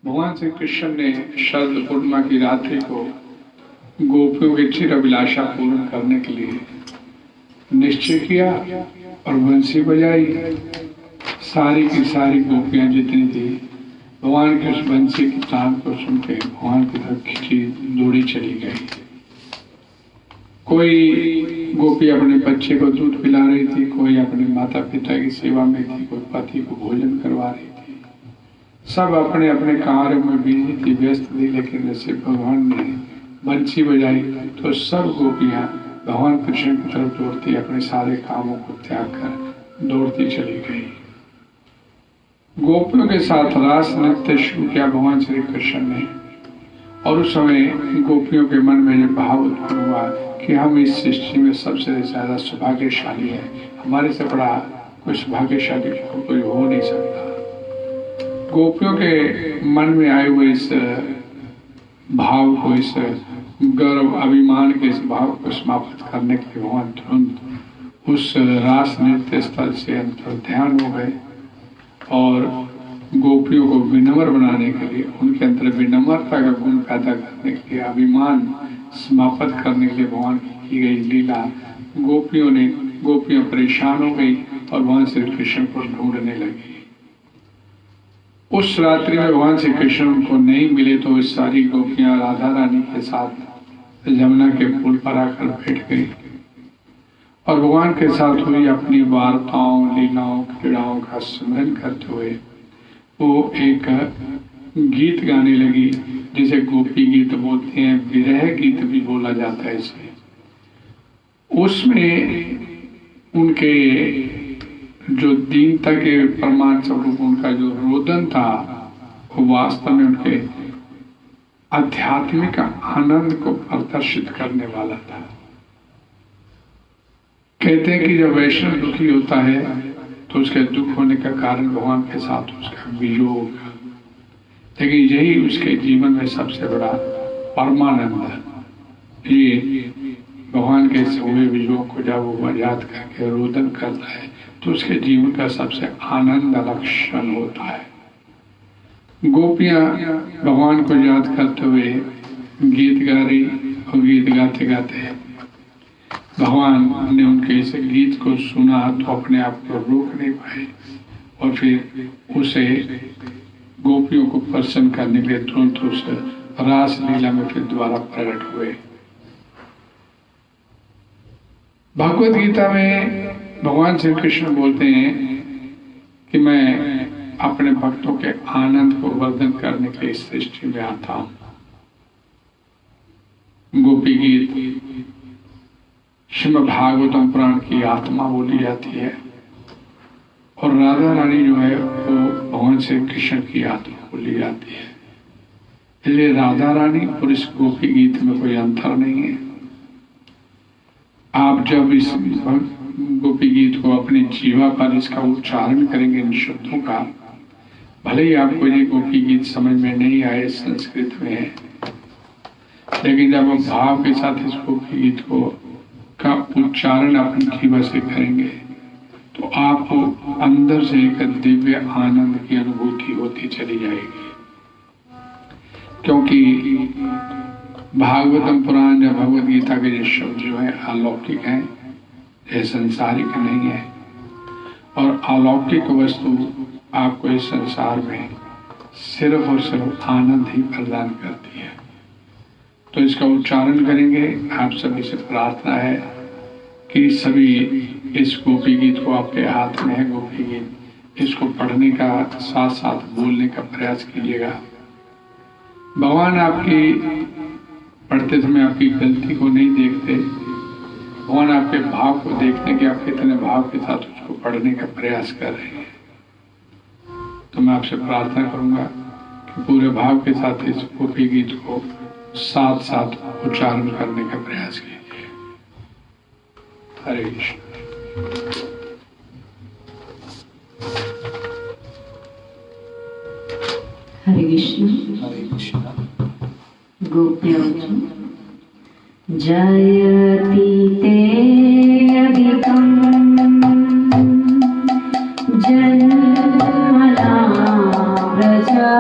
भगवान श्री कृष्ण ने शरद पूर्णिमा की रात्रि को गोपियों की चिर अभिलाषा पूर्ण करने के लिए निश्चय किया और बंसी बजाई। सारी की सारी गोपियां जितनी थी भगवान के उस बंसी की तान को सुनते भगवान की तरफ खिंची दौड़ी चली गई। कोई गोपी अपने बच्चे को दूध पिला रही थी, कोई अपने माता पिता की सेवा में थी, कोई पति को भोजन करवा रही थी। सब अपने अपने कार्य में बिजी थी, व्यस्त थी। लेकिन जैसे भगवान ने बंसी बजाई तो सब गोपियां भगवान कृष्ण की तरफ दौड़ती अपने सारे कामों को त्याग कर दौड़ती चली गई। गोपियों के साथ रास नृत्य शुरू किया भगवान श्री कृष्ण ने। और उस समय गोपियों के मन में यह भाव उत्पन्न हुआ कि हम इस सृष्टि में सबसे ज्यादा सौभाग्यशाली है, हमारे से बड़ा कोई सौभाग्यशाली कोई हो नहीं सकता। गोपियों के मन में आए हुए इस भाव को, इस गर्व अभिमान के इस भाव को समाप्त करने के लिए भगवान तुरंत उस रास नृत्य स्थल से अंतर ध्यान हो गए और गोपियों को विनम्र बनाने के लिए, उनके अंदर विनम्रता का गुण पैदा करने के लिए, अभिमान समाप्त करने के लिए भगवान की गई लीला। गोपियां परेशान हो गई और भगवान श्री कृष्ण को ढूंढने लगी। उस रात्रि में भगवान श्री कृष्ण उनको नहीं मिले तो इस सारी गोपियां राधा रानी के साथ यमुना के पुल पर आकर बैठ गई और भगवान के साथ हुई अपनी वार्ताओं, लीलाओं, क्रीड़ाओं का स्मरण करते हुए वो एक गीत गाने लगी, जिसे गोपी गीत बोलते हैं, विरह गीत भी बोला जाता है इसे। उसमें उनके जो दीनता के प्रमाण स्वरूप उनका जो रोदन था वो वास्तव में उनके आध्यात्मिक आनंद को प्रदर्शित करने वाला था। कहते हैं कि जब वैष्णव दुखी होता है तो उसके दुख होने का कारण भगवान के साथ उसका वियोग, लेकिन यही उसके जीवन में सबसे बड़ा परमानंद है। ये भगवान के हुए वियोग को जब वो याद करके रोदन करता है तो उसके जीवन का सबसे आनंद लक्षण होता है। गोपियां भगवान को याद करते हुए गीत गा रही और गीत गाते गाते भगवान ने उनके इस गीत को सुना तो अपने आप को रोक नहीं पाए और फिर उसे गोपियों को प्रसन्न करने के लिए तुरंत उस रास लीला में फिर दोबारा प्रकट हुए। भगवत गीता में भगवान श्री कृष्ण बोलते हैं कि मैं अपने भक्तों के आनंद को वर्धन करने के लिए इस सृष्टि में आता हूं। गोपी गीत श्रीमद् भागवतम पुराण की आत्मा बोली जाती है और राधा रानी जो है वो भगवान श्री कृष्ण की आत्मा बोली जाती है। इसलिए राधा रानी और इस गोपी गीत में कोई अंतर नहीं है। आप जब इस गोपी गीत को अपनी जीवा पर इसका उच्चारण करेंगे इन शब्दों का, भले ही आपको ये गोपी गीत समझ में नहीं आए, संस्कृत में है, लेकिन जब आप भाव के साथ इस गोपी गीत को का उच्चारण अपनी जीवा से करेंगे तो आपको अंदर से एक दिव्य आनंद की अनुभूति होती चली जाएगी। क्योंकि भागवतम पुराण या भगवत गीता के ये शब्द जो है अलौकिक हैं, ये संसारिक नहीं है। और अलौकिक वस्तु आपको इस संसार में सिर्फ और सिर्फ आनंद ही प्रदान करती है। तो इसका उच्चारण करेंगे। आप सभी से प्रार्थना है कि सभी इस गोपी गीत को, आपके हाथ में है गोपी गीत, इसको पढ़ने का साथ साथ बोलने का प्रयास कीजिएगा। भगवान आपकी पढ़ते समय आपकी गलती को नहीं देखते, भगवान आपके भाव को देखते कि आप कितने भाव के साथ उसको पढ़ने का प्रयास कर रहे हैं। तो मैं आपसे प्रार्थना करूंगा कि पूरे भाव के साथ इस गोपी गीत को साथ साथ उच्चारण करने का प्रयास कीजिए। हरे कृष्ण। हरे कृष्ण। हरे कृष्ण। गोप्यों जयति ते अधिकम् जन्मना प्रजा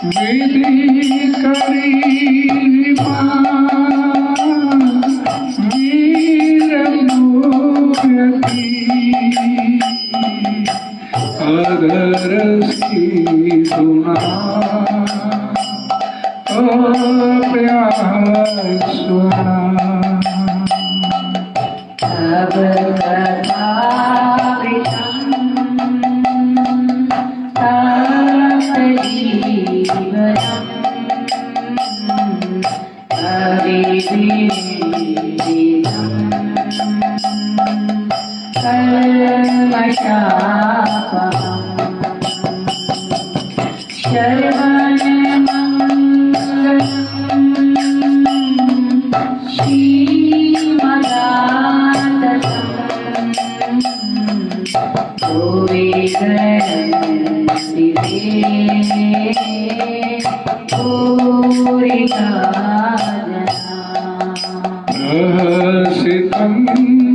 विधि करी वीर गोप्यति अगर सी सुना प्यार सुना अब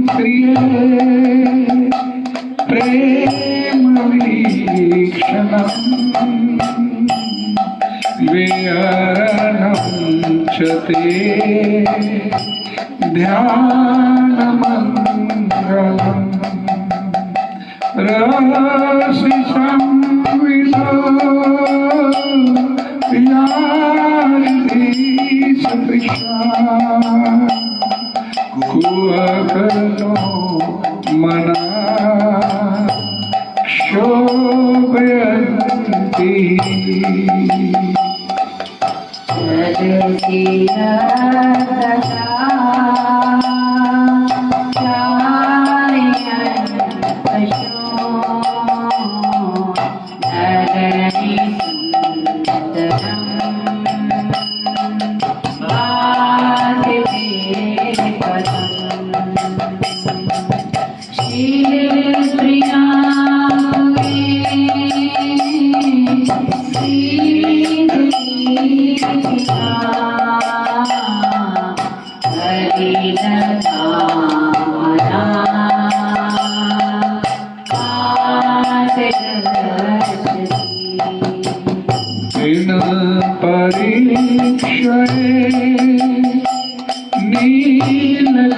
प्रिय प्रेम वीक्षणम् विहरणं च ते ध्यानमङ्गलम् रसिसंविदो यारिधीशतृषा कुहकनो मना शोभयन्ति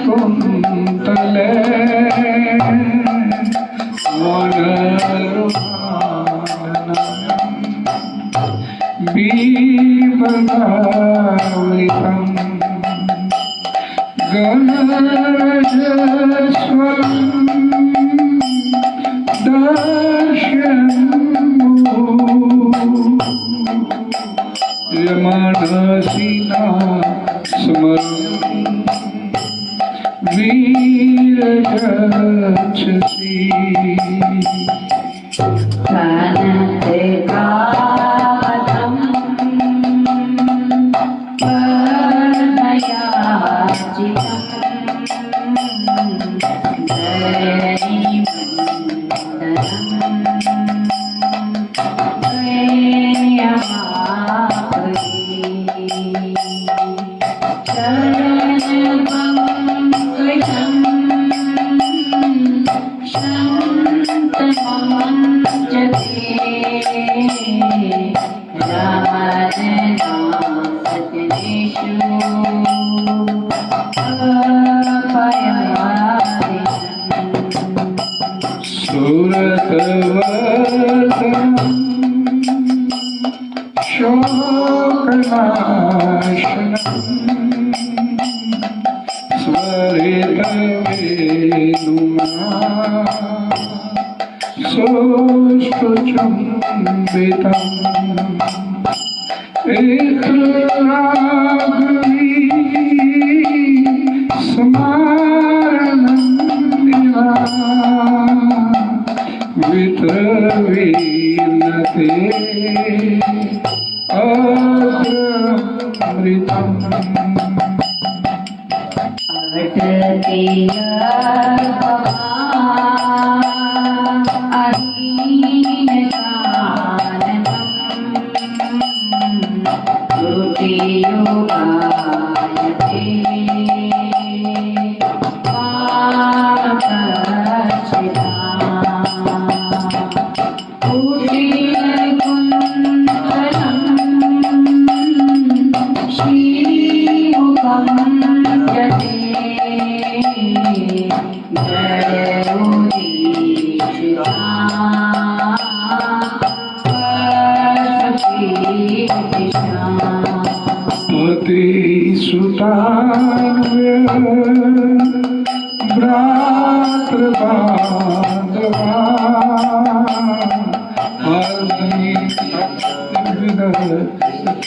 नीलकुन्तले बीबदावृतम् गणरजस्वरम् दर्शयन्मो यमानसीना स्मरन् वीरगच्छसि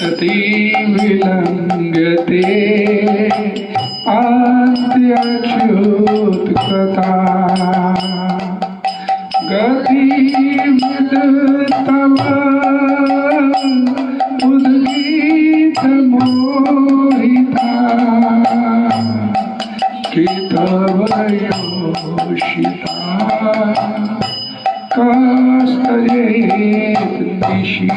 अति विलंघते आद्यच्युत कथा गति तव उद्गीत मोहिता कि तव योषिता कास्तयेत दिशि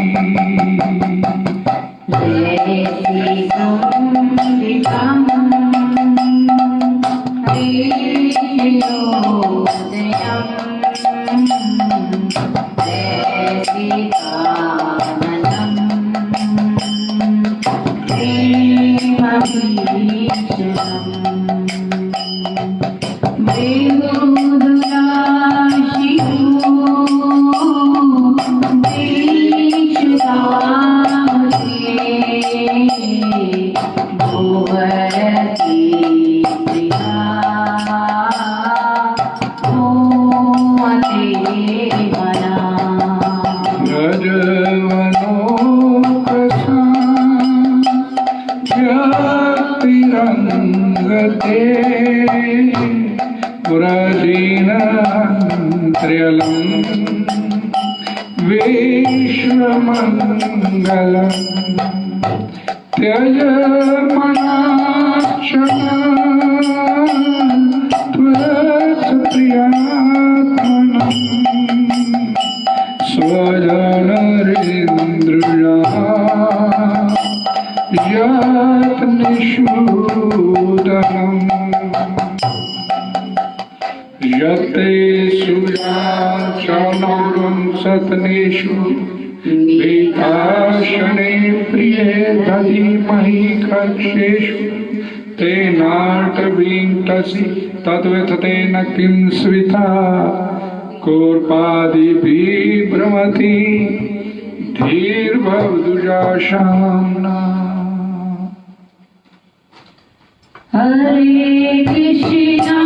विश्वमङ्गलम् त्यज मनाक्षणा त्वत्प्रियात्मनम् स्वजनरेन्द्रिया यत्निषूदनम् यते सुयाचनौरं सतनेषु विकाशने प्रिये दधीमहि कक्षेषु तेनार्टवींटसि तद्वततेन किं स्विता कोर्पादिभिः भ्रमति धीर्भवदुजाशाम्ना। हरे कृष्णा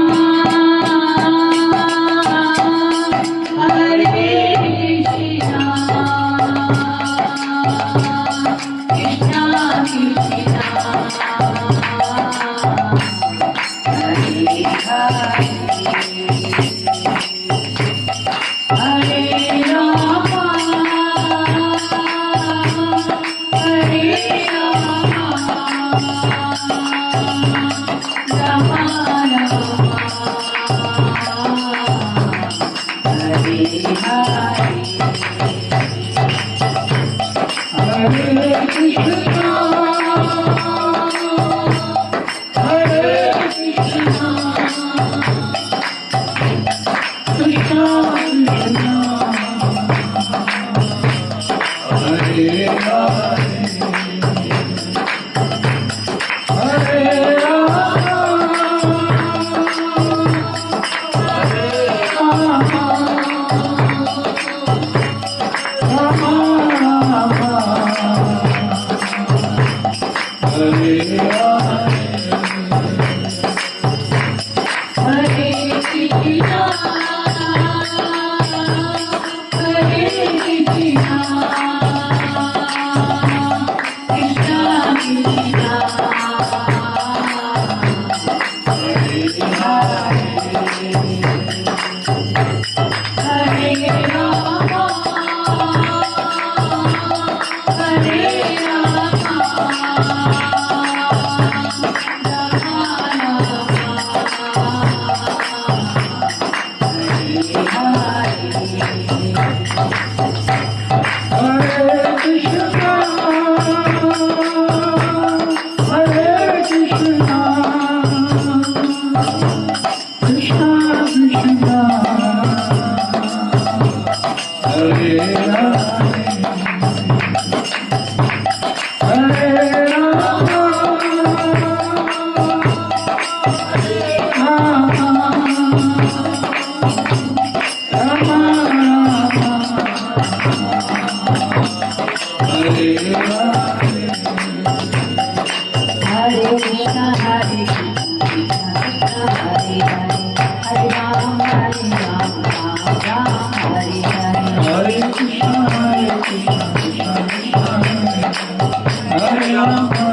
Hare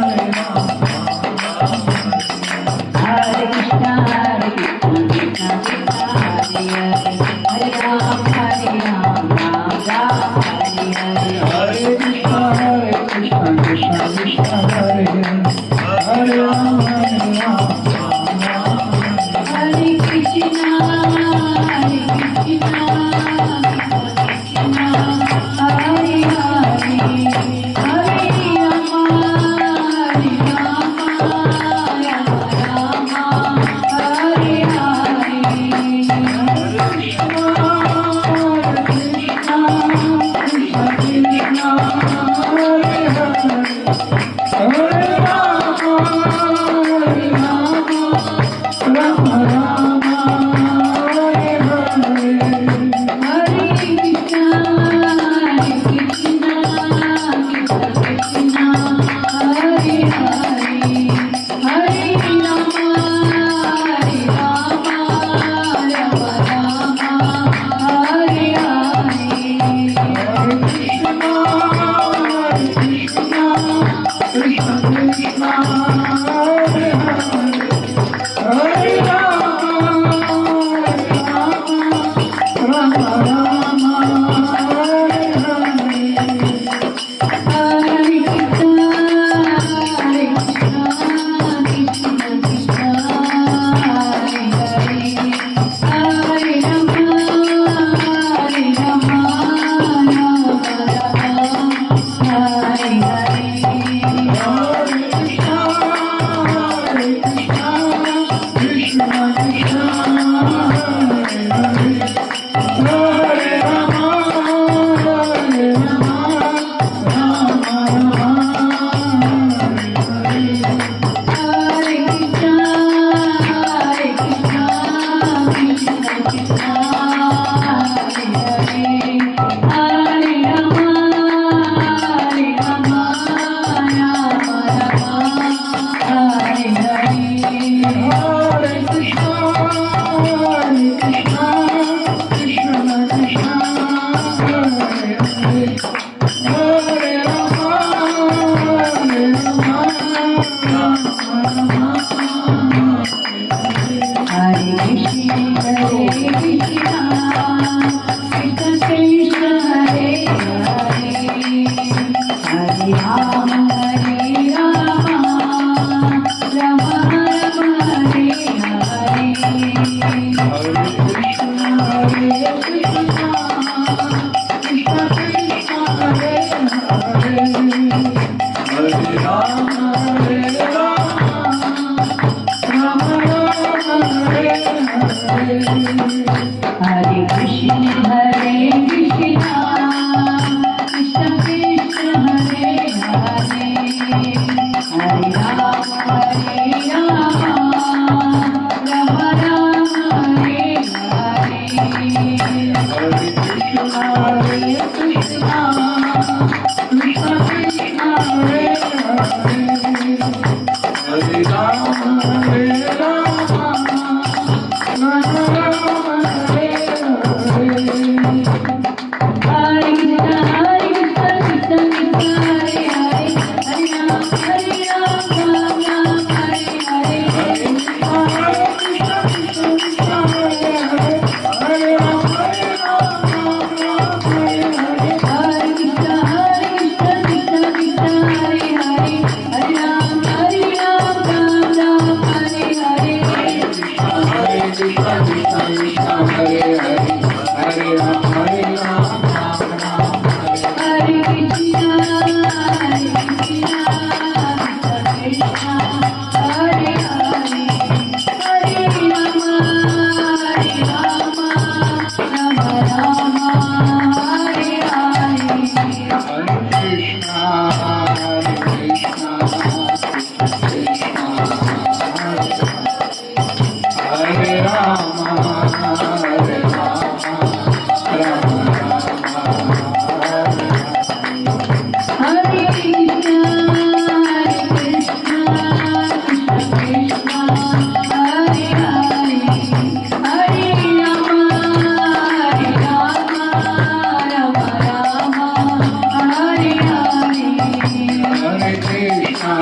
कृष्णा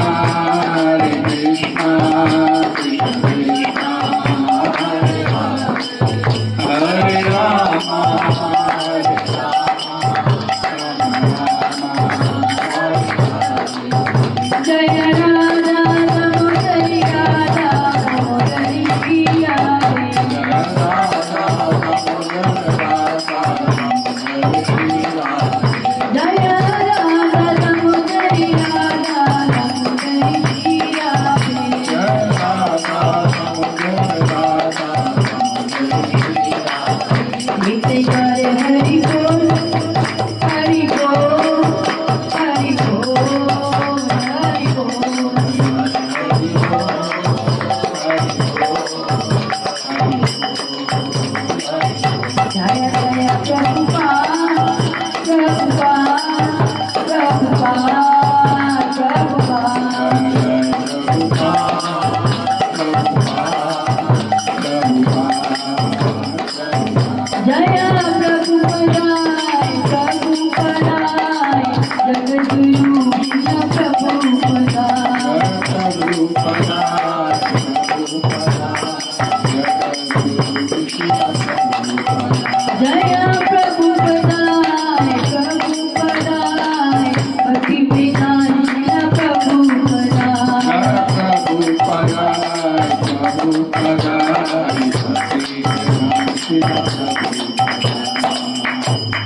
हरे कृष्णा कृष्ण कृष्णा हरे हरे राम हरे जय राधा दामोदरी राधा दामोदरी पिया रे। जय राधा दामोदरी राधा दामोदरी पिया रे। गीते गारे हरि बोल हरि बोल हरि बोल हरि बोल। जय जय प्रभुपाद प्रभुपाद प्रभुपाद प्रभुपाद। जय प्रभुपदाय प्रभुपदाय जगद्गुरु जय प्रभुपदाय प्रभुपदाय पति पिता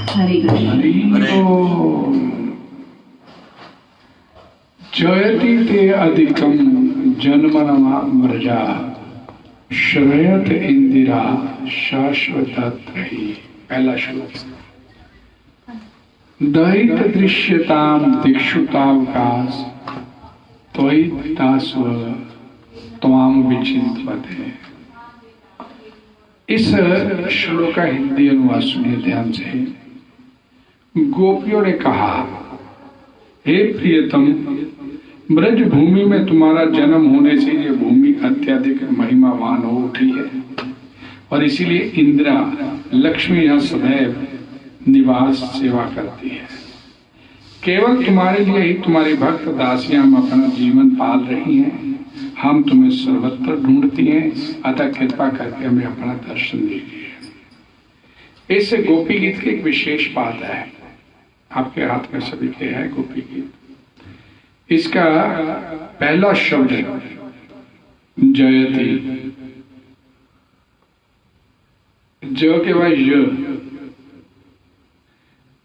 हरे कृष्ण। जयति ते अधिकम जन्मनमा मृजा श्रयत इंदिरा शाश्वतत्रयी। पहला श्लोक। दयित दृश्यताम दिक्षुतावकाश त्वयितास्व त्वाम विचिन्त्यते। इस श्लोक का हिंदी अनुवाद सुनिए ध्यान से। गोपियों ने कहा, हे प्रियतम, ब्रज भूमि में तुम्हारा जन्म होने से ये भूमि अत्यधिक महिमावान हो उठी है और इसीलिए इंदिरा लक्ष्मी यहाँ सदैव निवास सेवा करती है। केवल तुम्हारे लिए ही तुम्हारी भक्त दासियां अपना जीवन पाल रही हैं। हम तुम्हें सर्वत्र ढूंढती हैं, अतः कृपा करके हमें अपना दर्शन दीजिए। इस गोपी गीत की एक विशेष बात है। आपके हाथ में सभी के है गोपी गीत। इसका पहला शब्द जयति, ज के बाद य।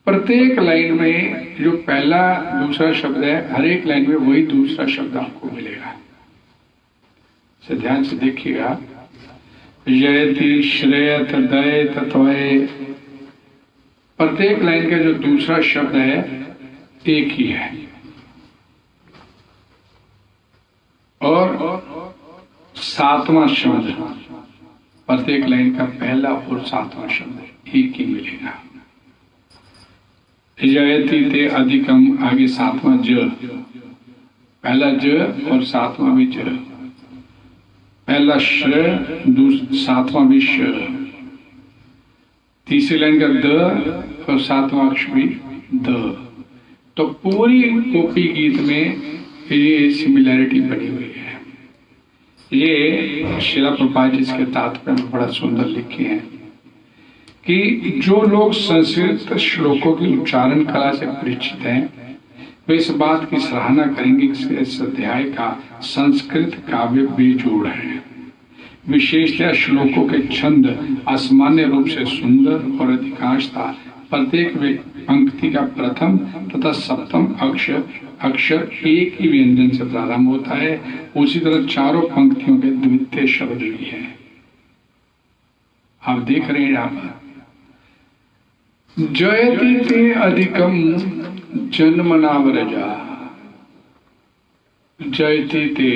प्रत्येक लाइन में जो पहला दूसरा शब्द है, हर एक लाइन में वही दूसरा शब्द आपको मिलेगा। से ध्यान से देखिएगा। जयति, श्रेयत, दयत, त्वय, प्रत्येक लाइन का जो दूसरा शब्द है एक ही है और सातवां शब्द प्रत्येक लाइन का पहला और सातवां शब्द एक ही मिलेगा। जयति ते अधिकम, आगे सातवां ज, पहला ज और सातवां भी ज, पहला श्र, सातवां भी श, तीसरी लाइन का द और सातवां अक्षर भी द। तो पूरी गोपी गीत में ये सिमिलैरिटी बनी हुई है। ये श्रील प्रभुपाद जी इसके तात्पर्य में बड़ा सुंदर लिखे हैं कि जो लोग संस्कृत श्लोकों की उच्चारण कला से परिचित हैं वे इस बात की सराहना करेंगे कि इस अध्याय का संस्कृत काव्य बेजोड़ है। विशेषतः श्लोकों के छंद असामान्य रूप से सुंदर और अधिकांशतः प्रत्येक पंक्ति का प्रथम तथा सप्तम अक्षर एक ही व्यंजन से प्रारंभ होता है। उसी तरह चारों पंक्तियों के द्वितीय शब्द भी है। आप देख रहे हैं यहाँ पर जयति ते अधिकम जन्मना व्रजा। जयति ते,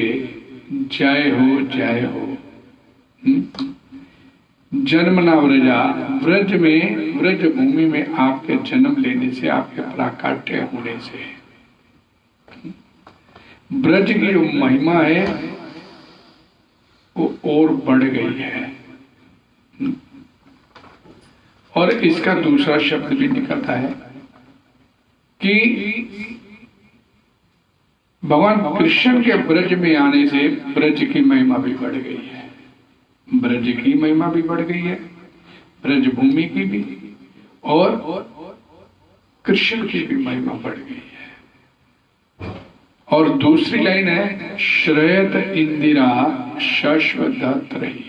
जय हो जय हो। जन्मना व्रजा, व्रज में, व्रज भूमि में आपके जन्म लेने से, आपके प्राकट्य होने से ब्रज की जो महिमा है वो और बढ़ गई है। और इसका दूसरा शब्द भी निकलता है कि भगवान कृष्ण के ब्रज में आने से ब्रज की महिमा भी बढ़ गई है, ब्रज की महिमा भी बढ़ गई है, ब्रज भूमि की भी, और कृष्ण की भी महिमा बढ़ गई है। और दूसरी लाइन है श्रेयत इंदिरा शाश्वत रही।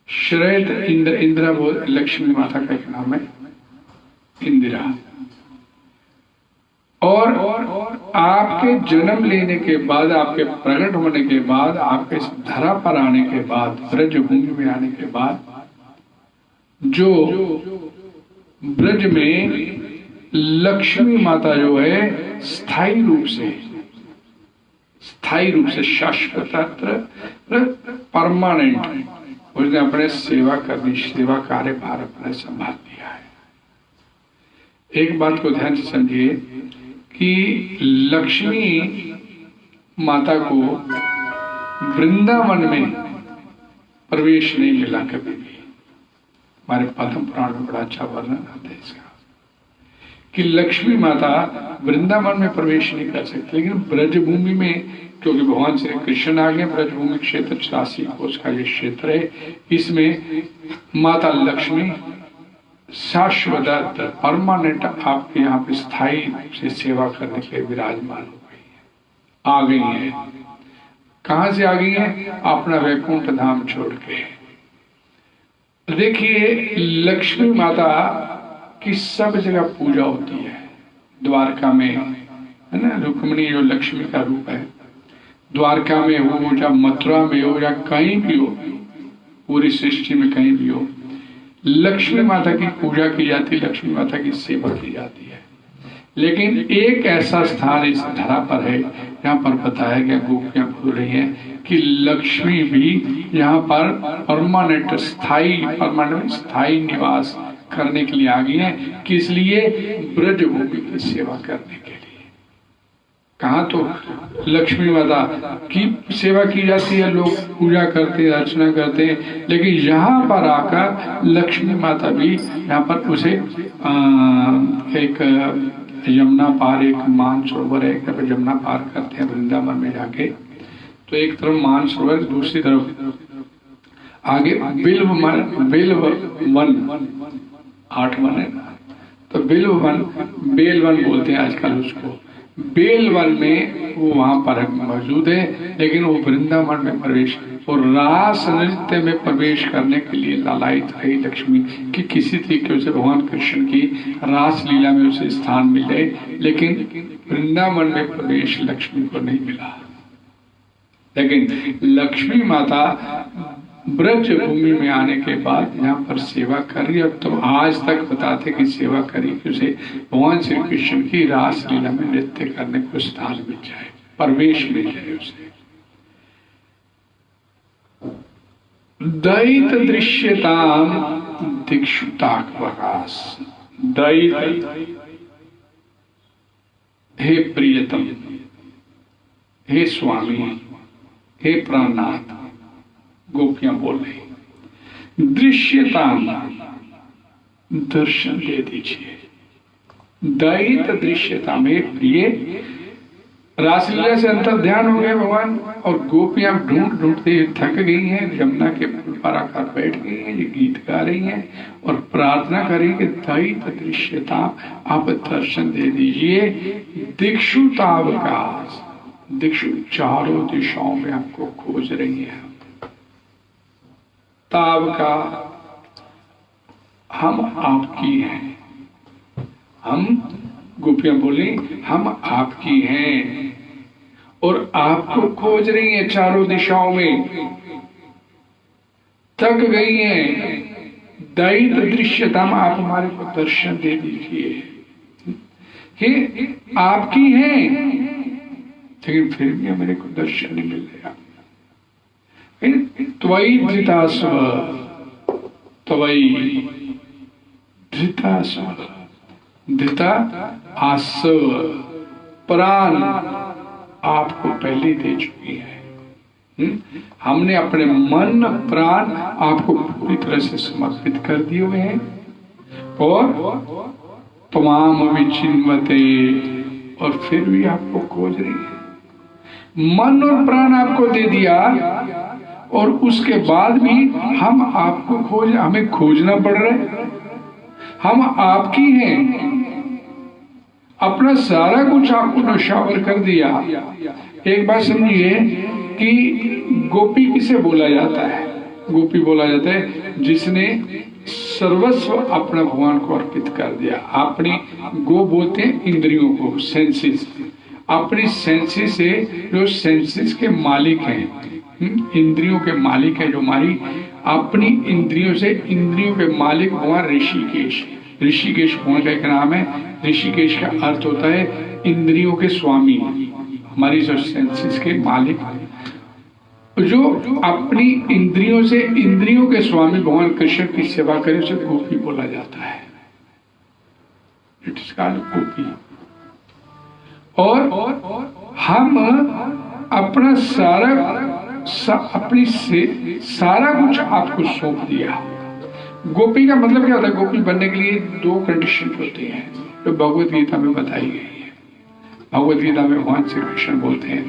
श्रेयत इंदिरा वो लक्ष्मी माता का एक नाम है, इंदिरा। और आपके जन्म लेने के बाद, आपके प्रकट होने के बाद, आपके इस धरा पर आने के बाद, ब्रज भूमि में आने के बाद, जो ब्रज में लक्ष्मी माता जो है स्थायी रूप से शाश्वत परमानेंट उसने अपने सेवा कार्य भार अपने संभाल लिया है। एक बात को ध्यान से समझिए कि लक्ष्मी माता को वृंदावन में प्रवेश नहीं मिला कभी भी। हमारे पद्म पुराण में बड़ा अच्छा वर्णन आता है इसका कि लक्ष्मी माता वृंदावन में प्रवेश नहीं कर सकती, लेकिन ब्रजभूमि में, क्योंकि भगवान श्री कृष्ण आ गए, ब्रजभूमि क्षेत्र 84 कोष का ये क्षेत्र है, इसमें माता लक्ष्मी शाश्वत परमानेंट आपके यहाँ पे स्थायी रूप से सेवा करने के लिए विराजमान हो गई है, आ गई है। कहां से आ गई है? अपना वैकुंठ धाम छोड़ के। देखिए लक्ष्मी माता की सब जगह पूजा होती है, द्वारका में है ना, रुक्मिणी जो लक्ष्मी का रूप है, द्वारका में हो या मथुरा में हो या कहीं भी हो, पूरी सृष्टि में कहीं भी हो, लक्ष्मी माता की पूजा की जाती है, लक्ष्मी माता की सेवा की जाती है। लेकिन एक ऐसा स्थान इस धरा पर है यहाँ पर बताया गया, गोपियां बोल रही हैं कि लक्ष्मी भी यहाँ पर परमानेंट स्थायी निवास करने के लिए आ गई है। किस लिए? ब्रजभूमि की सेवा करने के लिए। कहाँ तो लक्ष्मी माता की सेवा की जाती है, लोग पूजा करते हैं, अर्चना करते हैं, लेकिन यहाँ पर आकर लक्ष्मी माता भी यहाँ पर उसे एक यमुना पार, एक मानसरोवर है, यमुना पार करते हैं वृंदावन में जाके, तो एक तरफ मानसरोवर, दूसरी तरफ आगे बिल्व वन 8 वन है ना, तो बिल्व वन, बेल वन बोलते हैं आजकल उसको, बेल वन में वो वहां पर मौजूद है। लेकिन वो वृंदावन में प्रवेश और रास नृत्य में प्रवेश करने के लिए लालायित रही लक्ष्मी कि किसी तरीके से भगवान कृष्ण की रास लीला में उसे स्थान मिले, लेकिन वृंदावन में प्रवेश लक्ष्मी को नहीं मिला। लेकिन लक्ष्मी माता ब्रज भूमि में आने के बाद यहाँ पर सेवा कर रही है। अब तो आज तक बताते कि सेवा करी कि उसे भगवान श्री कृष्ण की रास लीला में नृत्य करने को स्थान मिल जाए, प्रवेश मिल जाए उसे। दैत दृश्यताम दिक्षुताक प्रकाश। दैत, हे प्रियतम, हे स्वामी, हे प्राणनाथ, गोपियां बोल रही, दृश्यताम, दर्शन दे दीजिए। दैत दृश्यता में प्रिय, रासलीला से अंतर ध्यान हो गए भगवान, और गोपियां ढूंढते थक गई हैं, यमुना के पुल पर आकर बैठ गई हैं, ये गीत गा रही हैं और प्रार्थना करें कि दैत दृश्यता, आप दर्शन दे दीजिए। दिक्षु तावकाश, दिक्षु चारों दिशाओं में आपको खोज रही है। ताव का हम आपकी हैं, हम गोपियां बोली हम आपकी हैं और आपको खोज रही हैं चारों दिशाओं में, थक गई हैं। दैत दृश्यताम, आप हमारे को दर्शन दे दीजिए। हे आपकी हैं, लेकिन फिर भी मेरे को दर्शन नहीं मिल रहा। त्वयि धृतास्व, त्वयि धृतास्व, धृता आस्व, प्राण आपको पहले दे चुकी है। हमने अपने मन प्राण आपको पूरी तरह से समर्पित कर दिए हुए हैं, और तमाम विचिन्वते, और फिर भी आपको खोज रही है। मन और प्राण आपको दे दिया और उसके बाद भी हम आपको हमें खोजना पड़ रहा है। हम आपकी हैं, अपना सारा कुछ आपको नौशावर कर दिया। एक बात समझिए कि गोपी किसे बोला जाता है? गोपी बोला जाता है जिसने सर्वस्व अपना भगवान को अर्पित कर दिया। अपनी गो बोलते हैं इंद्रियों को, सेंसेस, अपनी सेंसेस से, जो सेंसेस के मालिक हैं, इंद्रियों के मालिक हैं, जो हमारी अपनी इंद्रियों से, इंद्रियों के मालिक भगवान ऋषिकेश। ऋषिकेश भगवान का एक नाम है। ऋषिकेश का अर्थ होता है इंद्रियों के स्वामी, हमारी जो सेंसेस के मालिक, जो अपनी इंद्रियों से, इंद्रियों के स्वामी भगवान कृष्ण की सेवा करे, उसे गोपी बोला जाता है। इट इज कॉल्ड गोपी। और हम अपना सारा कुछ आपको सौंप दिया। गोपी का मतलब क्या होता है? गोपी बनने के लिए 2 कंडीशन होती हैं, जो भगवत गीता में बताई गई है। भगवत गीता में भगवान श्री कृष्ण बोलते हैं,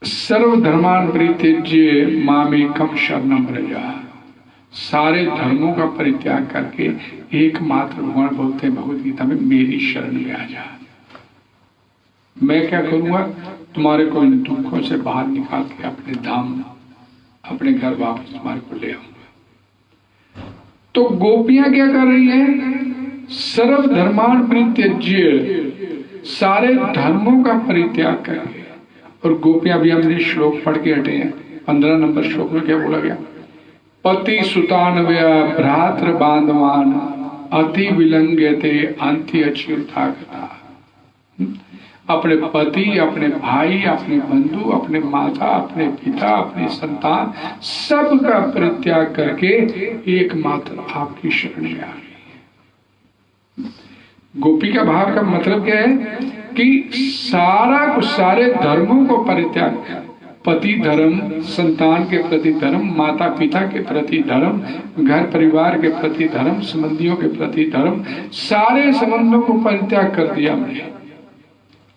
सर्वधर्मान परित्यज्य मामेकम शरणम व्रज। सारे धर्मों का परित्याग करके एकमात्र भगवान बोलते हैं भगवत गीता में, मेरी शरण में आ जा। मैं क्या करूंगा? तुम्हारे को इन दुखों से बाहर निकाल के अपने धाम, अपने घर वापस तुम्हारे को ले आऊंगा। तो गोपियां क्या कर रही हैं? सर्वधर्मान परित्यज्य, सारे धर्मों का परित्याग करके। और गोपियां भी हमने श्लोक पढ़ के हटे हैं। 15 नंबर श्लोक में क्या बोला गया? पति सुतान्वय भ्रातृ बांधवान अति विलंघ्यते अंति अच्युतागता। अपने पति, अपने भाई, अपने बंधु, अपने माता, अपने पिता, अपनी संतान, सबका परित्याग करके एकमात्र आपकी शरण में आ गई। गोपी का भाव का मतलब क्या है कि सारे धर्मों को परित्याग, पति धर्म, संतान के प्रति धर्म, माता पिता के प्रति धर्म, घर परिवार के प्रति धर्म, संबंधियों के प्रति धर्म, सारे संबंधों को परित्याग कर दिया हमने।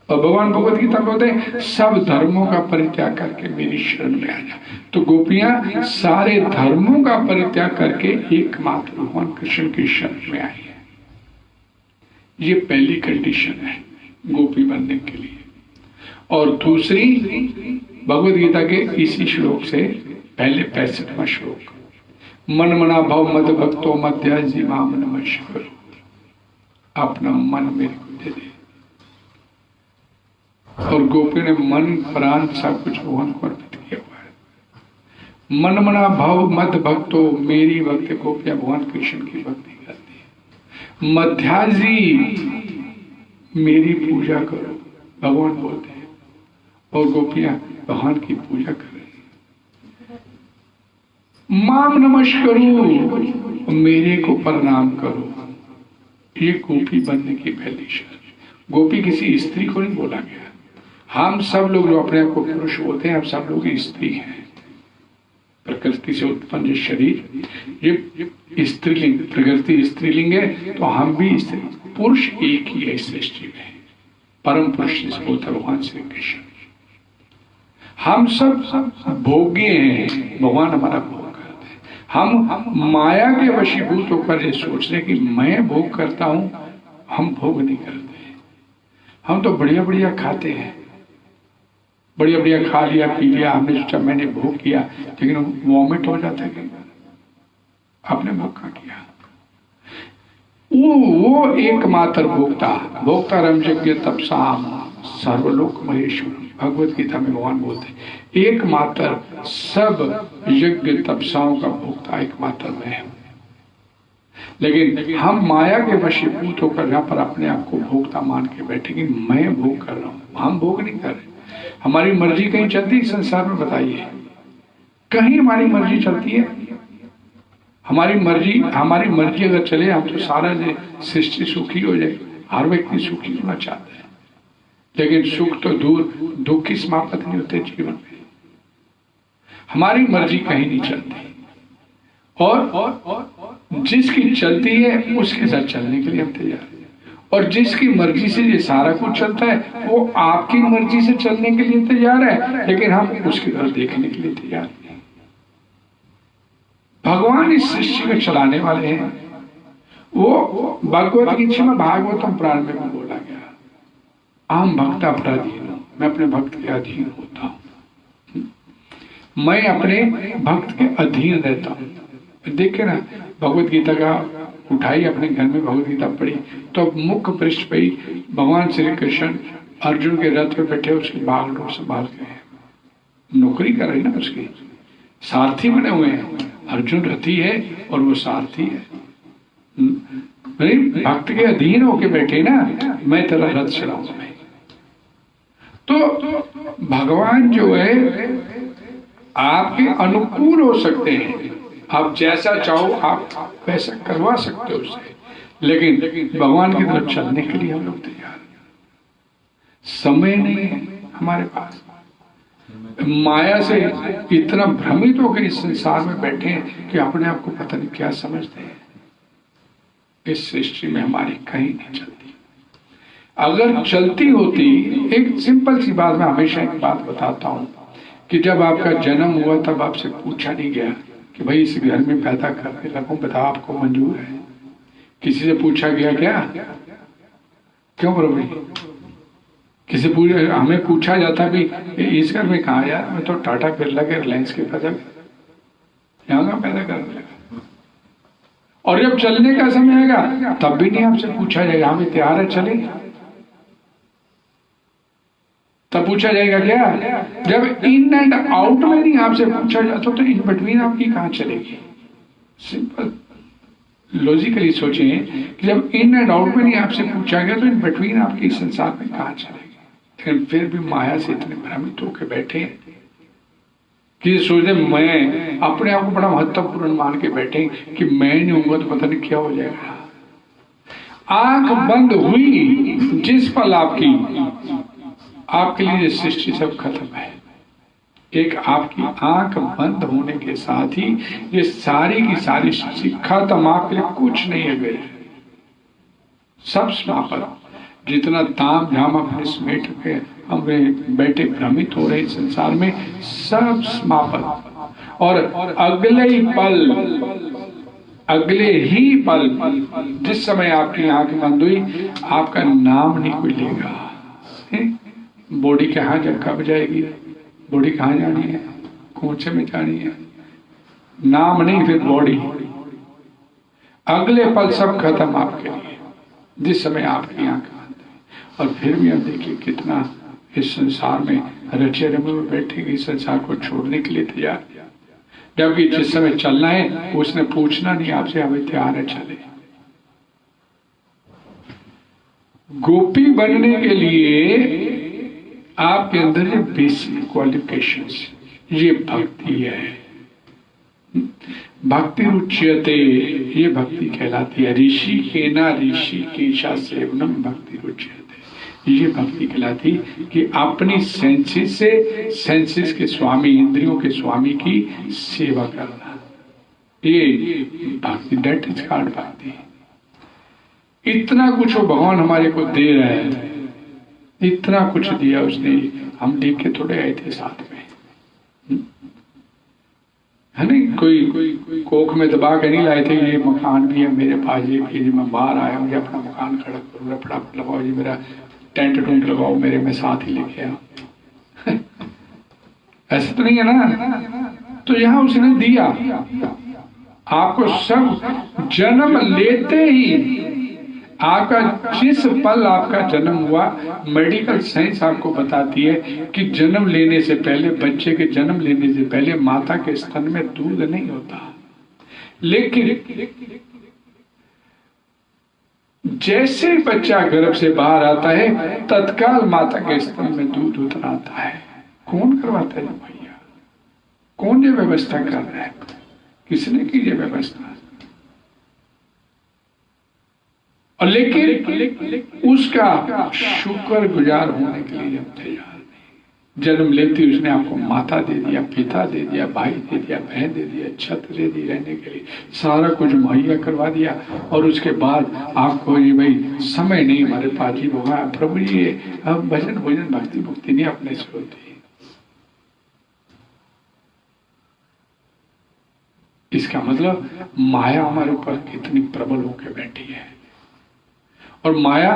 और भगवान भगवत गीता में बोलते हैं सब धर्मों का परित्याग करके मेरी शरण में आ जा। तो गोपियां सारे धर्मों का परित्याग करके एकमात्र भगवान कृष्ण की शरण में आई है। ये पहली कंडीशन है गोपी बनने के लिए। और दूसरी, भगवद गीता के इसी श्लोक से पहले 65वां श्लोक, मन मना भव मद भक्तो मध्याजी माम नमस्कार। अपना मन मेरे को दे दे। और गोपी ने मन प्राण सब कुछ भगवान को अर्पित किया हुआ है। मन मना भव मद भक्तो, मेरी भक्ति गोपियां भगवान कृष्ण की भक्ति करती है। मध्याजी, मेरी पूजा करो, भगवान बोलते हैं। और गोपियां भगवान की पूजा कर रही हैं। माम नमस्करू, मेरे को प्रणाम करो। ये गोपी बनने की पहली शर्त। गोपी किसी स्त्री को नहीं बोला गया। हम सब लोग जो अपने आप को पुरुष बोलते हैं, हम सब लोग स्त्री हैं। प्रकृति से उत्पन्न जो शरीर, ये स्त्रीलिंग, प्रकृति स्त्रीलिंग है, तो हम भी स्त्री। पुरुष एक ही है इस सृष्टि में, परम पुरुष जिसे बोलता है भगवान श्री कृष्ण। हम सब भोग्य हैं, भगवान हमारा भोग करते हैं। हम माया के वशीभूत होकर ये सोच रहे कि मैं भोग करता हूं, हम भोग नहीं करते। हम तो बढ़िया बढ़िया खाते हैं, बढ़िया बढ़िया खा लिया पी लिया, हमने सोचा मैंने भोग किया, लेकिन वॉमिट हो जाता है। आपने भोग का किया। वो एकमात्र भोक्ता रमयज्ञ तपसाम सर्वलोक महेश्वर। भगवत गीता में भगवान बोलते हैं एकमात्र सब यज्ञ तपसाओं का भोक्ता एकमात्र मैं हूं। लेकिन हम माया के वशीभूत होकर यहाँ पर अपने आप को भोक्ता मान के बैठे कि मैं भोग कर रहा हूं। हम भोग नहीं कर रहे। हमारी मर्जी कहीं चलती है संसार में? बताइए, कहीं हमारी मर्जी चलती है? हमारी मर्जी अगर चले, हम तो सारा सृष्टि सुखी हो जाए। हर व्यक्ति सुखी होना चाहता है, लेकिन सुख तो दूर, दुख की समाप्त नहीं होते जीवन में। हमारी मर्जी कहीं नहीं चलती, और जिसकी चलती है उसके साथ चलने के लिए हम तैयार हैं। और जिसकी मर्जी से ये सारा कुछ चलता है वो आपकी मर्जी से चलने के लिए तैयार है, लेकिन हम उसकी तरफ देखने के लिए तैयार नहीं। भगवान इस सृष्टि को चलाने वाले हैं। वो भगवत गीता में भागवतम पुराण में भी बोला गया, आम भक्ता अपराधीन हूं, मैं अपने भक्त के अधीन होता हूं, मैं अपने भक्त के अधीन रहता हूं। देखे ना भगवत गीता का उठाई, अपने घर में भगवत गीता पढ़ी तो मुख्य पृष्ठ पे ही भगवान श्री कृष्ण अर्जुन के रथ पे बैठे उसकी बागडोर संभाल के नौकरी कर रहे ना, उसकी सारथी बने हुए हैं। अर्जुन रथी है और वो सारथी है। भक्त के अधीन होके बैठे ना, मैं तेरा रथ चलाऊंगा। तो भगवान जो है आपके अनुकूल हो सकते हैं, आप जैसा चाहो आप वैसा करवा सकते हो उससे, लेकिन भगवान की तरफ चलने के लिए हम लोग तैयार हैं। समय नहीं है हमारे पास, माया से इतना भ्रमित होकर इस संसार में बैठे हैं कि अपने आप को पता नहीं क्या समझते हैं। इस सृष्टि में हमारी कहीं नहीं चलती। अगर चलती होती, एक सिंपल सी बात, मैं हमेशा एक बात बताता हूं कि जब आपका जन्म हुआ तब आपसे पूछा नहीं गया कि भाई इस घर में पैदा करने लगूं, बताओ आपको मंजूर है? किसी से पूछा गया क्या? क्यों प्रभु? किसी पूछे, हमें पूछा जाता भी इस घर में कहा यार, मैं तो टाटा बिरला के रिलायंस के पैदा यहाँ का पैदा करने लगा। और जब चलने का समय आएगा तब भी नहीं आपसे पूछा जाएगा हमें तैयार है चले? तब पूछा जाएगा क्या? जब इन एंड आउट में नहीं आपसे पूछा जाता तो इन बिटवीन आपकी कहां चलेगी? सिंपल लॉजिकली सोचें कि जब इन एंड आउट में नहीं आपसे पूछा गया तो इन बिटवीन आपकी संसार में कहां चलेगी? लेकिन फिर भी माया से इतने भ्रमित होकर बैठे कि सोचे मैं अपने आप को बड़ा महत्वपूर्ण मान के बैठे कि मैं नहीं होऊंगा तो पता नहीं क्या हो जाएगा। आंख बंद हुई जिस पल आपके लिए सृष्टि सब खत्म है। एक आपकी आंख बंद होने के साथ ही ये सारी की सारी सृष्टि खत्म, आपके लिए कुछ नहीं है गए, सब समापन। जितना ताम झाम अपने समेट के हम बैठे भ्रमित हो रहे संसार में, सब समापन। और अगले ही पल जिस समय आपकी आंख बंद हुई, आपका नाम नहीं कोई लेगा। बॉडी कहाँ कब जाएगी? बॉडी कहाँ जानी है? कौन में जानी है? नाम नहीं, फिर बॉडी। अगले पल सब खत्म आपके लिए जिस समय आपकी आंख बंद हुई। और फिर भी आप देखिए कितना इस संसार में रचे रमे में बैठे, इस संसार को छोड़ने के लिए तैयार, जबकि जिस समय चलना है उसने पूछना नहीं आपसे, हमें तैयार है चले। गोपी बनने के लिए आपके अंदर ये बेसिक क्वालिफिकेशंस, ये भक्ति है। भक्ति रुच्यते, ये भक्ति कहलाती है। ऋषि के ना ऋषि केशा सेवनम भक्ति रुच्यते, ये भक्ति कहलाती कि अपनी सेंसेस के स्वामी, इंद्रियों के स्वामी की सेवा करना, ये भक्ति, डेट इज कॉल्ड भक्ति। इतना कुछ वो भगवान हमारे को दे रहा है, इतना कुछ दिया उसने, हम देख के थोड़े आए थे साथ में, है नहीं? कोई कोख में दबा के नहीं लाए थे। ये मकान भी है मेरे पास, ये भी मैं बाहर आया, मुझे अपना मकान खड़ा करूंगा, फटाफट लगाओ जी, मेरा टेंट टूंट लगाओ, मेरे में साथ ही लेके आओ। ऐसा तो नहीं है ना? तो यहाँ उसने दिया आपको सब। जन्म लेते ही आपका, जिस पल आपका जन्म हुआ, मेडिकल साइंस आपको बताती है कि जन्म लेने से पहले, बच्चे के जन्म लेने से पहले माता के स्तन में दूध नहीं होता, लेकिन जैसे बच्चा गर्भ से बाहर आता है तत्काल माता के स्तन में दूध उतर आता है। कौन करवाता है भैया? कौन ये व्यवस्था कर रहा है? किसने की ये व्यवस्था? और लेकिन उसका शुक्र गुजार होने के लिए हम तैयार नहीं। जन्म लेती उसने आपको माता दे दिया, पिता दे दिया, भाई दे दिया, बहन दे दिया, छत दे दी रहने के लिए, सारा कुछ मुहैया करवा दिया। और उसके बाद आपको ये भाई समय नहीं हमारे पास ही होगा, प्रभु जी अब भजन भोजन भक्ति भक्ति नहीं अपने से होती। इसका मतलब माया हमारे ऊपर कितनी प्रबल होकर बैठी है, और माया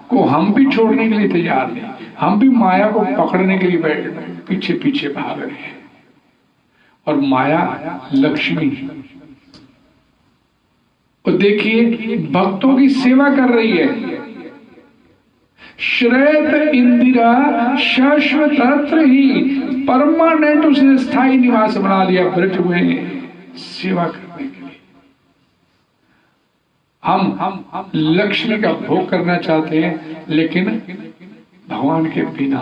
को हम भी छोड़ने के लिए तैयार नहीं, हम भी माया को पकड़ने के लिए पीछे पीछे भाग रहे हैं। और माया लक्ष्मी, और देखिए भक्तों की सेवा कर रही है। श्रेत इंदिरा शाश्वतत्र ही, परमानेंट उसने स्थायी निवास बना लिया ब्रज में सेवा करने के लिए। हम लक्ष्मी का भोग करना चाहते हैं, लेकिन भगवान के बिना।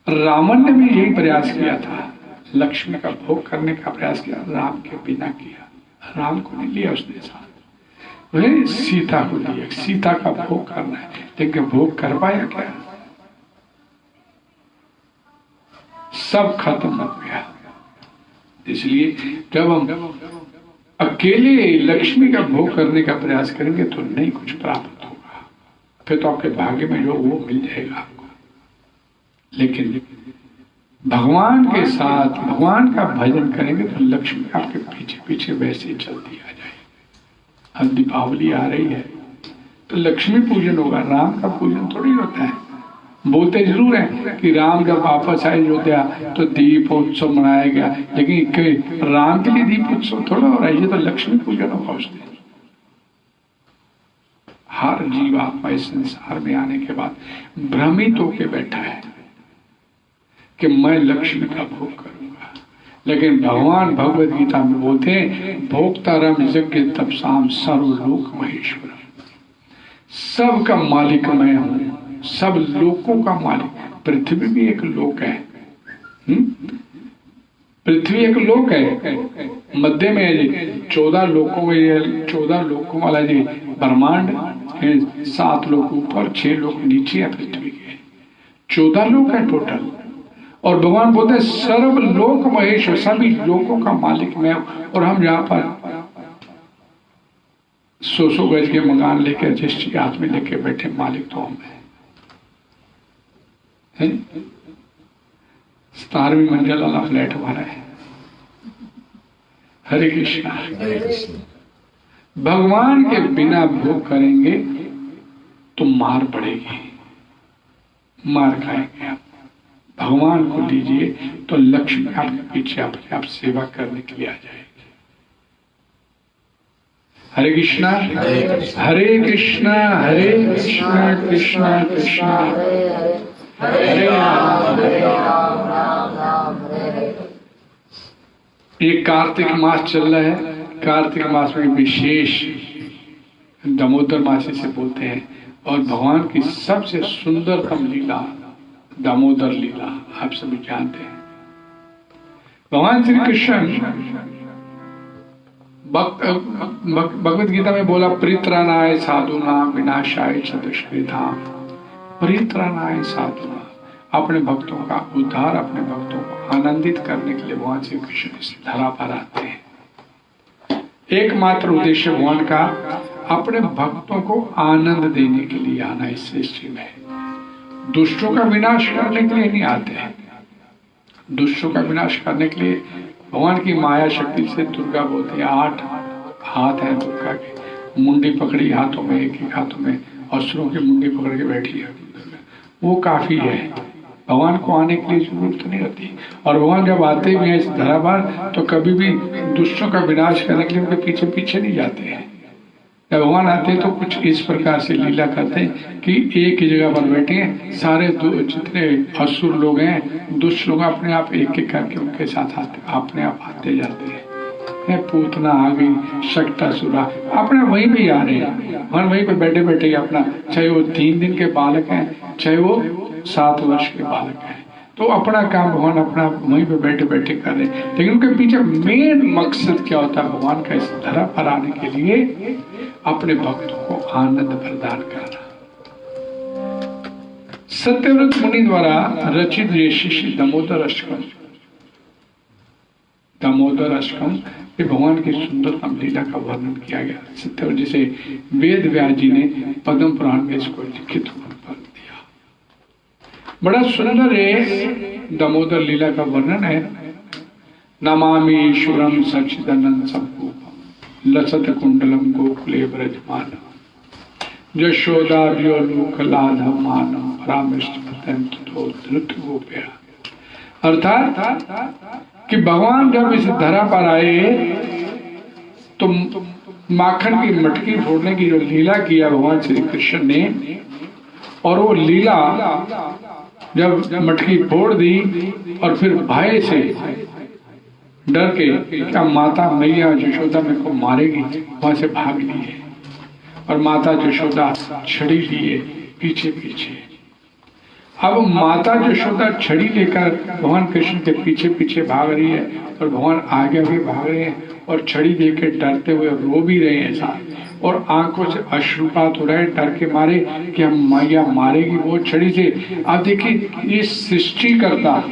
रावण ने भी यही प्रयास किया था, लक्ष्मी का भोग करने का प्रयास किया, राम के बिना किया। राम को नहीं लिया उसने साथ, वह सीता को लिया, सीता का भोग करना है, लेकिन भोग कर पाया क्या? सब खत्म हो गया। इसलिए जब हम अकेले लक्ष्मी का भोग करने का प्रयास करेंगे तो नहीं कुछ प्राप्त होगा, फिर तो आपके भाग्य में जो वो मिल जाएगा आपको। लेकिन भगवान के साथ भगवान का भजन करेंगे तो लक्ष्मी आपके पीछे पीछे वैसे ही चलती आ जाएगी। अब दीपावली आ रही है तो लक्ष्मी पूजन होगा, राम का पूजन थोड़ी होता है। बोलते जरूर हैं कि राम जब वापस आए अयोध्या तो दीपोत्सव मनाया गया, लेकिन राम के लिए दीपोत्सव थोड़ा हो रहा है, ये तो लक्ष्मी पूजन होगा उस दिन। हर जीव आत्मा इस संसार में आने के बाद भ्रमित होके बैठा है कि मैं लक्ष्मी का भोग करूंगा, लेकिन भगवान भगवद गीता में बोलते हैं भोक्तारम यज्ञ तपसाम सर्वलोक महेश्वर, सबका मालिक मैं हूं, सब लोकों का मालिक। पृथ्वी भी एक लोक है, पृथ्वी एक लोक है, मध्य में है जी 14 लोकों में, 14 लोकों वाला जी ब्रह्मांड है, 7 लोग ऊपर 6 लोग नीचे है पृथ्वी के, 14 लोक है टोटल। और भगवान बोलते हैं सर्व लोक महेश्वर, सभी लोकों का मालिक मैं। और हम यहाँ पर 100 गज के मकान लेकर रजिस्ट्री हाथ में लेके बैठे, मालिक तो हम है। 17वीं मंजिल वाला फ्लैट हमारा है। हरे कृष्णा। भगवान के बिना भोग करेंगे तो मार पड़ेगी, मार खाएंगे आप। भगवान को दीजिए तो लक्ष्मी आपके पीछे अपने आप सेवा करने के लिए आ जाएगी। हरे कृष्णा हरे कृष्णा हरे कृष्णा कृष्णा कृष्णा हरे राम राम राम हरे। ये कार्तिक मास चल रहा है, कार्तिक मास में विशेष दामोदर मासी से बोलते हैं, और भगवान की सबसे सुंदरतम लीला दामोदर लीला आप सभी जानते हैं। भगवान श्री कृष्ण भगवद गीता में बोला परित्राणाय साधुना विनाशाय च दुष्कृताम्। परित्राणाय साधुना, अपने भक्तों का उद्धार, अपने भक्तों को आनंदित करने के लिए भगवान श्री कृष्ण इस धरा पर आते हैं। एकमात्र उद्देश्य भगवान का अपने भक्तों को आनंद देने के लिए आना इस सृष्टि में। दुष्टों का विनाश करने के लिए नहीं आते हैं, दुष्टों का विनाश करने के लिए भगवान की माया शक्ति से दुर्गा बोलते हैं। 8 हाथ हैं दुर्गा के, मुंडी पकड़ी हाथों में, एक एक हाथों में असुरों की मुंडी पकड़ के बैठी है, वो काफी है। भगवान को आने के लिए जरूरत नहीं होती। और भगवान जब आते भी हैं इस धरा पर तो कभी भी दुष्टों का विनाश करने के लिए उनके पीछे पीछे नहीं जाते हैं। जब भगवान आते हैं तो कुछ इस प्रकार से लीला करते हैं कि एक ही जगह पर बैठे हैं, सारे जितने असुर लोग हैं, दुष्ट लोग अपने आप एक एक करके उनके साथ आते, अपने आप आते जाते हैं। पूतना आ गई, शक्टासुरा अपने वहीं भी आ रहे हैं, वहीं पे बैठे बैठे अपना, चाहे वो 3 दिन के बालक हैं, चाहे वो 7 वर्ष के बालक हैं, तो अपना काम भगवान अपना वहीं पे बैठे बैठे कर रहे हैं। लेकिन उनके पीछे मेन मकसद क्या होता है भगवान का इस धरा पर आने के लिए? अपने भक्तों को आनंद प्रदान करना। सत्यव्रत मुनि द्वारा रचित ये श्री दामोदर अष्टकम, दामोदर अष्टकम ये भगवान की सुंदरतम लीला का वर्णन किया गया। सत्यव्रत जिसे वेद व्यास जी ने पद्म पुराण में इसको लिखित रूप पर दिया। बड़ा सुंदर है दामोदर लीला का वर्णन है। नमामि ईश्वरम सच्चिदानंद संभूतम लसत कुंडलम गोकुले ब्रजमान यशोदा व्योलूकलाधव मानम परामृष्टो धृत गोप्या। अर्थात कि भगवान जब इस धरा पर आए तो माखन की मटकी फोड़ने की जो लीला किया भगवान श्री कृष्ण ने, और वो लीला जब मटकी फोड़ दी और फिर भय से डर के क्या माता मैया यशोदा मेरे को मारेगी, वहां से भाग लिए और माता यशोदा छड़ी लिए पीछे पीछे। अब माता यशोदा छड़ी लेकर भगवान कृष्ण के पीछे पीछे भाग रही है और भगवान आगे भी भाग रहे हैं और छड़ी देकर डरते हुए रो भी रहे हैं साथ, और आंखों से अश्रुपात हो रहा है डर के मारे कि हम मैया मारेगी वो छड़ी से। अब देखिए ये सृष्टि करता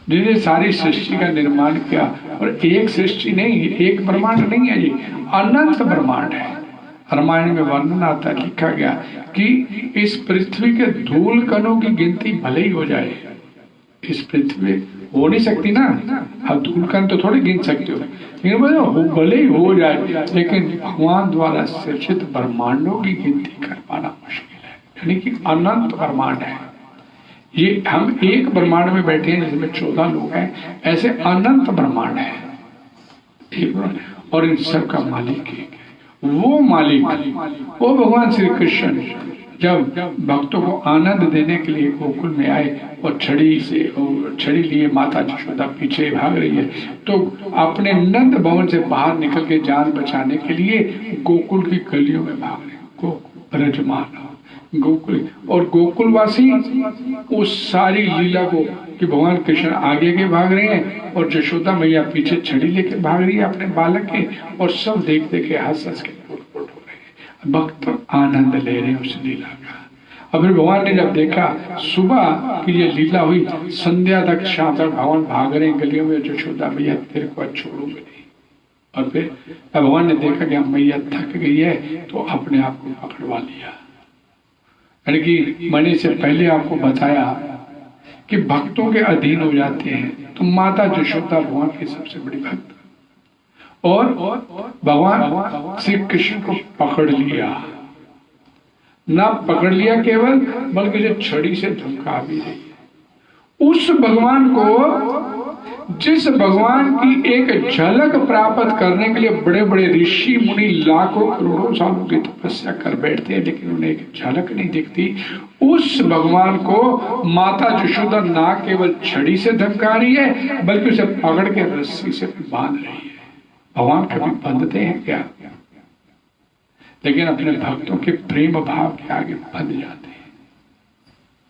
जिन्हें सारी सृष्टि का निर्माण किया, और एक सृष्टि नहीं, एक ब्रह्मांड नहीं है, ये अनंत ब्रह्मांड है। रामायण में वर्णन आता है, लिखा गया कि इस पृथ्वी के धूल कणों की गिनती भले ही हो जाए, इस पृथ्वी हो नहीं सकती ना, अब धूल कण तो थोड़ी गिन सकते हो, लेकिन भले ही हो जाए, लेकिन भगवान द्वारा सृजित ब्रह्मांडों की गिनती कर पाना मुश्किल है। यानी कि अनंत ब्रह्मांड है ये। हम एक ब्रह्मांड में बैठे हैं जिसमें 14 लोग हैं, ऐसे अनंत ब्रह्मांड है और इन सब का मालिक एक है। वो मालिक, वो भगवान श्री कृष्ण जब भक्तों को आनंद देने के लिए गोकुल में आए और छड़ी लिए माता यशोदा पीछे भाग रही है, तो अपने नंद भवन से बाहर निकल के जान बचाने के लिए गोकुल की गलियों में भाग रहे हैं। गोकुल ब्रजमान गोकुल और गोकुलवासी उस सारी लीला को कि भगवान कृष्ण आगे के भाग रहे हैं और यशोदा मैया पीछे छड़ी लेके भाग रही है अपने बालक के, और सब देख देख के हंस हंस के पुट हो रहे हैं। भक्त आनंद ले रहे हैं उस लीला का। और फिर भगवान ने जब देखा सुबह की ये लीला हुई, संध्या तक शाम तक भगवान भाग रहे हैं गलियों में, यशोदा मैया तेरे को छोड़ूंगे नहीं। और फिर भगवान ने देखा कि मैया थक गई है तो अपने आप को पकड़वा लिया। यानी कि मैंने से पहले आपको बताया कि भक्तों के अधीन हो जाते हैं, तो माता यशोदा भगवान की सबसे बड़ी भक्त, और भगवान श्री कृष्ण को पकड़ लिया, ना पकड़ लिया केवल, बल्कि जो छड़ी से धमका भी रही है। उस भगवान को, जिस भगवान की एक झलक प्राप्त करने के लिए बड़े बड़े ऋषि मुनि लाखों करोड़ों सालों की तपस्या कर बैठते हैं, लेकिन उन्हें एक झलक नहीं दिखती, उस भगवान को माता यशोदा ना केवल छड़ी से धमका रही है, बल्कि उसे पकड़ के रस्सी से बांध रही है। भगवान कभी बंधते हैं क्या? लेकिन अपने भक्तों के प्रेम भाव के आगे बंध जाते हैं।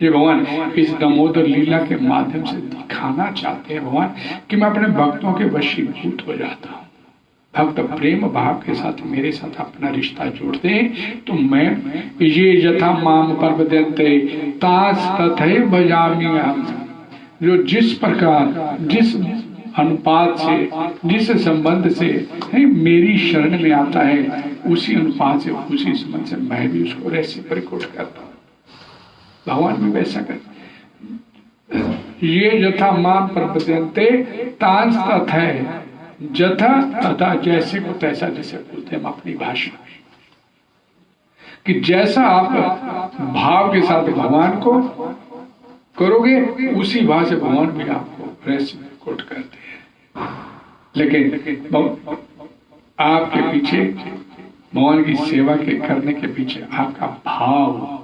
ये भगवान इस दामोदर लीला के माध्यम से दिखाना चाहते हैं भगवान कि मैं अपने भक्तों के वशीभूत हो जाता हूँ। भक्त प्रेम भाव के साथ मेरे साथ अपना रिश्ता जोड़ते हैं, तो मैं ये यथा माम प्रपद्यन्ते तास तथैव भजामि अहम्। जो जिस प्रकार, जिस अनुपात से, जिस संबंध से मेरी शरण में आता है, उसी अनुपात से, उसी संबंध से मैं भी उसको रेसिप्रोकेट करता हूँ। भगवान भी वैसा करते। ये यथा माम प्रपद्यन्ते तांस तथैव, यथा तथा, जैसे को तैसा, जैसे बोलते हैं हम अपनी भाषा में, कि जैसा आप भाव के साथ भगवान को करोगे, उसी भाव से भगवान भी आपको रेसिप्रोकेट करते हैं। लेकिन आपके पीछे, भगवान की सेवा के करने के पीछे आपका भाव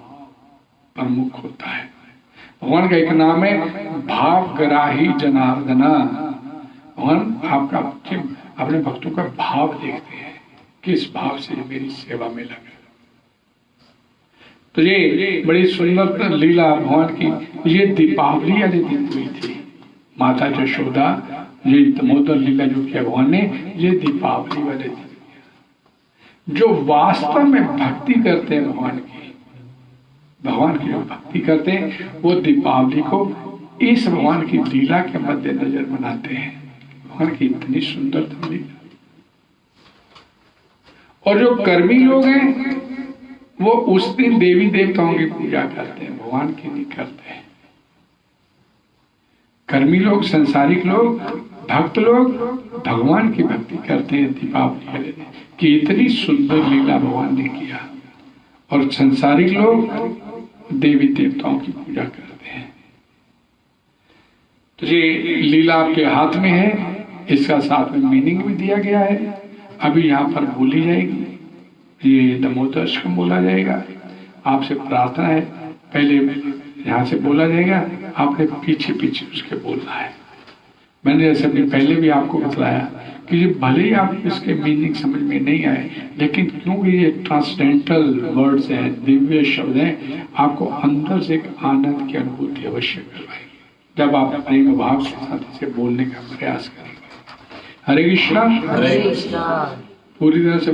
प्रमुख होता है। भगवान का एक नाम है भावग्राही जनार्दना। भगवान आपका अपने भक्तों का भाव देखते हैं, किस भाव से मेरी सेवा में लगे। तो ये बड़ी सुंदर लीला भगवान की ये दीपावली वाले दिन हुई थी। माता यशोदा ये दामोदर लीला जो किया भगवान ने, ये दीपावली वाले दिन। जो वास्तव में भक्ति करते हैं भगवान की, भगवान की जो भक्ति करते हैं वो दीपावली को इस भगवान की लीला के मद्देनजर मनाते हैं। भगवान की इतनी सुंदर लीला। और जो कर्मी लोग हैं वो उस दिन देवी देवताओं की पूजा करते हैं, भगवान की नहीं करते हैं। कर्मी लोग, संसारिक लोग, भक्त लोग भगवान की भक्ति करते हैं दीपावली के दिन कि इतनी सुंदर लीला भगवान ने किया। और संसारिक लोग देवी देवताओं की पूजा करते हैं। तो ये लीला आपके हाथ में है, इसका साथ में मीनिंग भी दिया गया है। अभी यहाँ पर बोली जाएगी, ये दमोदर्शकम बोला जाएगा। आपसे प्रार्थना है, पहले यहाँ से बोला जाएगा, आपने पीछे पीछे उसके बोलना है। मैंने जैसे भी पहले भी आपको बतलाया कि भले ही आप इसके मीनिंग समझ में नहीं आए, लेकिन क्योंकि ये ट्रांसडेंटल वर्ड्स हैं, दिव्य शब्द हैं, आपको अंदर से एक आनंद की अनुभूति अवश्य करवाएगी जब आप प्रेम भाव के साथ इसे बोलने का प्रयास करेंगे। हरे कृष्णा, हरे कृष्णा। पूरी तरह से